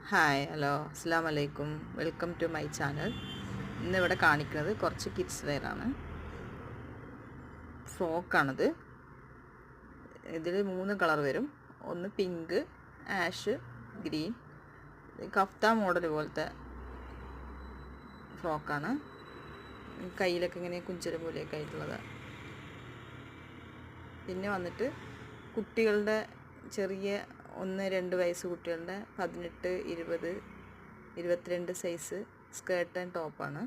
Hi hello അസ്സാം വലൈക്കും welcome to my channel. ഇന്നിവിടെ കാണിക്കുന്നത് കുറച്ച് കിഡ്സ് വെയറാണ്. ഫ്രോക്കാണിത്. ഇതിൽ 3 കളർ വരും. ഒന്ന് പിങ്ക്, ആഷ്, ഗ്രീൻ. കഫ്ത മോഡൽ പോലത്തെ ഫ്രോക്കാണ്. കയ്യിലൊക്കെ ഇങ്ങനെ കുഞ്ചിര പോലെയൊക്കെ ആയിട്ടുള്ളത്. പിന്നെ വന്നിട്ട് കുട്ടികളുടെ ചെറിയ 1-2 വയസ്സ് കുട്ടികളുടെ 18, 20, 22 സൈസ് സ്കേർട്ട് ആൻഡ് ടോപ്പാണ്.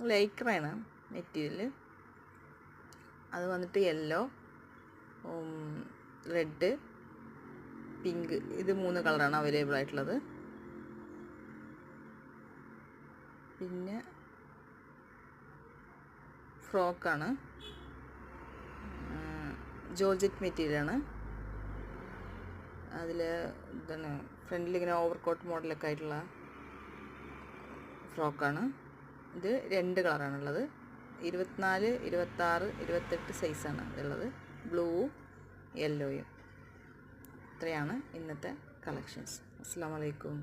ലൈക്രയാണ് മെറ്റീരിയൽ. അത് വന്നിട്ട് യെല്ലോ, റെഡ്, പിങ്ക്, ഇത് 3 കളറാണ് അവൈലബിൾ ആയിട്ടുള്ളത്. പിന്നെ ഫ്രോക്കാണ്, ജോർജറ്റ് മെറ്റീരിയലാണ്. അതിൽ ഇതാണ് ഫ്രണ്ടിൽ ഇങ്ങനെ ഓവർകോട്ട് മോഡലൊക്കെ ആയിട്ടുള്ള ഫ്രോക്കാണ്. ഇത് 2 കളറാണുള്ളത്. 24, 26, 28 സൈസാണ് ഉള്ളത്. ബ്ലൂവും യെല്ലോയും. ഇത്രയാണ് ഇന്നത്തെ കളക്ഷൻസ്. അസ്സലാമു അലൈക്കും.